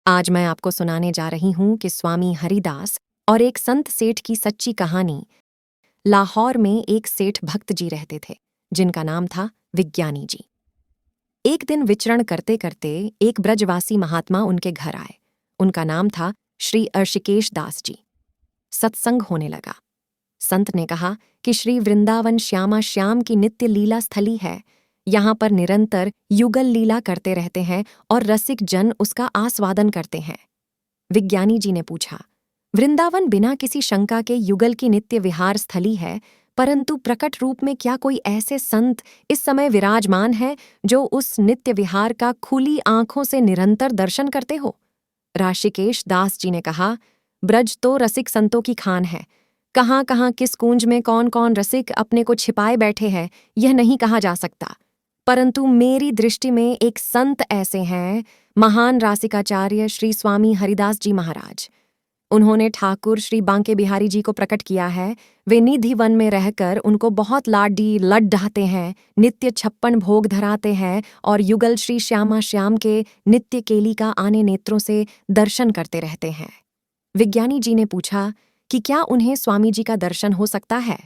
आज मैं आपको सुनाने जा रही हूं कि स्वामी हरिदास और एक संत सेठ की सच्ची कहानी। लाहौर में एक सेठ भक्त जी रहते थे जिनका नाम था विज्ञानी जी। एक दिन विचरण करते करते एक ब्रजवासी महात्मा उनके घर आए। उनका नाम था श्री ऋषिकेश दास जी। सत्संग होने लगा। संत ने कहा कि श्री वृंदावन श्यामा श्याम की नित्य लीला स्थली है। यहाँ पर निरंतर युगल लीला करते रहते हैं और रसिक जन उसका आस्वादन करते हैं। विज्ञानी जी ने पूछा, वृंदावन बिना किसी शंका के युगल की नित्य विहार स्थली है, परंतु प्रकट रूप में क्या कोई ऐसे संत इस समय विराजमान है जो उस नित्य विहार का खुली आंखों से निरंतर दर्शन करते हो? ऋषिकेश दास जी ने कहा, ब्रज तो रसिक संतों की खान है। कहाँ कहाँ किस कुंज में कौन कौन रसिक अपने को छिपाए बैठे हैं यह नहीं कहा जा सकता, परंतु मेरी दृष्टि में एक संत ऐसे हैं, महान रासिकाचार्य श्री स्वामी हरिदास जी महाराज। उन्होंने ठाकुर श्री बांके बिहारी जी को प्रकट किया है। वे निधि वन में रहकर उनको बहुत लाडी लड्ढाते हैं, नित्य 56 भोग धराते हैं और युगल श्री श्यामा श्याम के नित्य केली का आने नेत्रों से दर्शन करते रहते हैं। विज्ञानी जी ने पूछा कि क्या उन्हें स्वामी जी का दर्शन हो सकता है?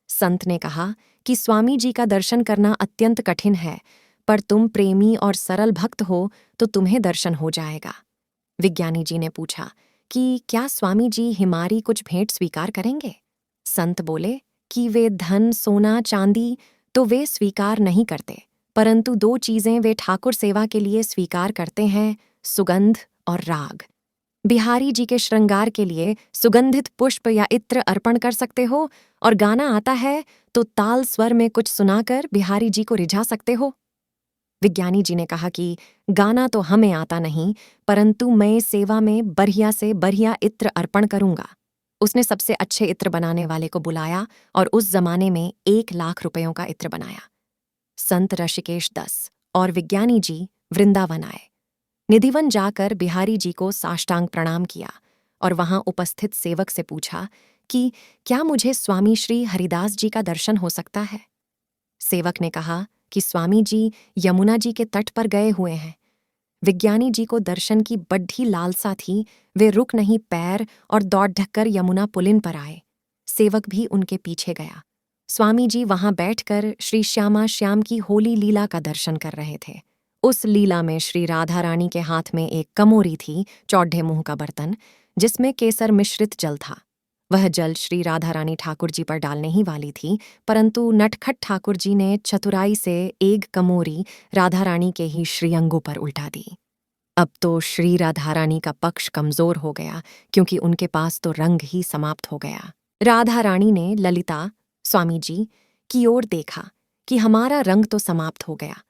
संत ने कहा कि स्वामी जी का दर्शन करना अत्यंत कठिन है, पर तुम प्रेमी और सरल भक्त हो तो तुम्हें दर्शन हो जाएगा। विज्ञानी जी ने पूछा कि क्या स्वामी जी हमारी कुछ भेंट स्वीकार करेंगे? संत बोले कि वे धन सोना चांदी तो वे स्वीकार नहीं करते, परंतु 2 चीजें वे ठाकुर सेवा के लिए स्वीकार करते हैं, सुगंध और राग। बिहारी जी के श्रृंगार के लिए सुगंधित पुष्प या इत्र अर्पण कर सकते हो, और गाना आता है तो ताल स्वर में कुछ सुनाकर बिहारी जी को रिझा सकते हो। विज्ञानी जी ने कहा कि गाना तो हमें आता नहीं, परंतु मैं सेवा में बढ़िया से बढ़िया इत्र अर्पण करूंगा। उसने सबसे अच्छे इत्र बनाने वाले को बुलाया और उस जमाने में 1 लाख रुपयों का इत्र बनाया। संत ऋषिकेश दास और विज्ञानी जी वृंदावन आए। निधिवन जाकर बिहारी जी को साष्टांग प्रणाम किया और वहां उपस्थित सेवक से पूछा कि क्या मुझे स्वामी श्री हरिदास जी का दर्शन हो सकता है? सेवक ने कहा कि स्वामी जी यमुना जी के तट पर गए हुए हैं। विज्ञानी जी को दर्शन की बड्ढी लालसा थी। वे रुक नहीं पैर और दौड़ ढककर यमुना पुलिन पर आए। सेवक भी उनके पीछे गया। स्वामी जी वहां बैठकर श्री श्यामा श्याम की होली लीला का दर्शन कर रहे थे। उस लीला में श्री राधा रानी के हाथ में एक कमोरी थी, चौढ़े मुंह का बर्तन, जिसमें केसर मिश्रित जल था। वह जल श्री राधा रानी ठाकुर जी पर डालने ही वाली थी, परंतु नटखट ठाकुर जी ने चतुराई से एक कमोरी राधा रानी के ही श्रीअंगों पर उल्टा दी। अब तो श्री राधा रानी का पक्ष कमजोर हो गया, क्योंकि उनके पास तो रंग ही समाप्त हो गया। राधा रानी ने ललिता स्वामी जी की ओर देखा कि हमारा रंग तो समाप्त हो गया।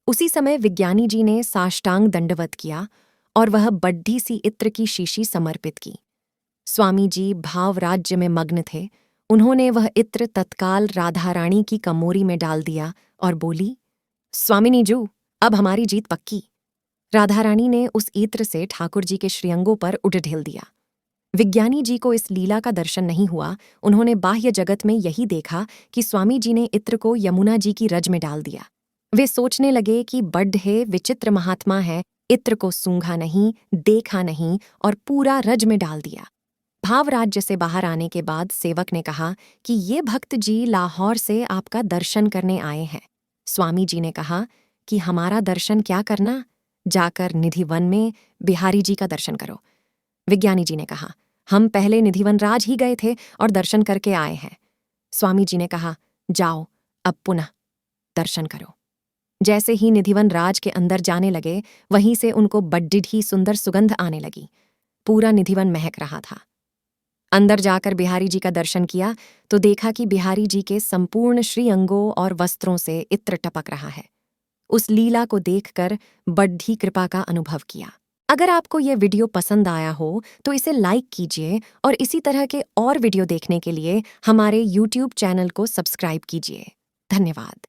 उसी समय विज्ञानी जी ने साष्टांग दंडवत किया और वह बड्ढी सी इत्र की शीशी समर्पित की। स्वामी जी भाव राज्य में मग्न थे। उन्होंने वह इत्र तत्काल राधा रानी की कमोरी में डाल दिया और बोली, स्वामिनी जू, अब हमारी जीत पक्की। राधा रानी ने उस इत्र से ठाकुर जी के श्रीअंगों पर उड़ेल दिया। विज्ञानी जी को इस लीला का दर्शन नहीं हुआ। उन्होंने बाह्य जगत में यही देखा कि स्वामी जी ने इत्र को यमुना जी की रज में डाल दिया। वे सोचने लगे कि बड्ढे विचित्र महात्मा है, इत्र को सूंघा नहीं, देखा नहीं और पूरा रज में डाल दिया। भाव राज्य से बाहर आने के बाद सेवक ने कहा कि ये भक्त जी लाहौर से आपका दर्शन करने आए हैं। स्वामी जी ने कहा कि हमारा दर्शन क्या करना, जाकर निधिवन में बिहारी जी का दर्शन करो। विज्ञानी जी ने कहा, हम पहले निधिवन राज ही गए थे और दर्शन करके आए हैं। स्वामी जी ने कहा, जाओ अब पुनः दर्शन करो। जैसे ही निधिवन राज के अंदर जाने लगे, वहीं से उनको बड्ढी सुंदर सुगंध आने लगी। पूरा निधिवन महक रहा था। अंदर जाकर बिहारी जी का दर्शन किया तो देखा कि बिहारी जी के संपूर्ण श्रीअंगों और वस्त्रों से इत्र टपक रहा है। उस लीला को देखकर बड्ढी कृपा का अनुभव किया। अगर आपको यह वीडियो पसंद आया हो तो इसे लाइक कीजिए और इसी तरह के और वीडियो देखने के लिए हमारे YouTube चैनल को सब्सक्राइब कीजिए। धन्यवाद।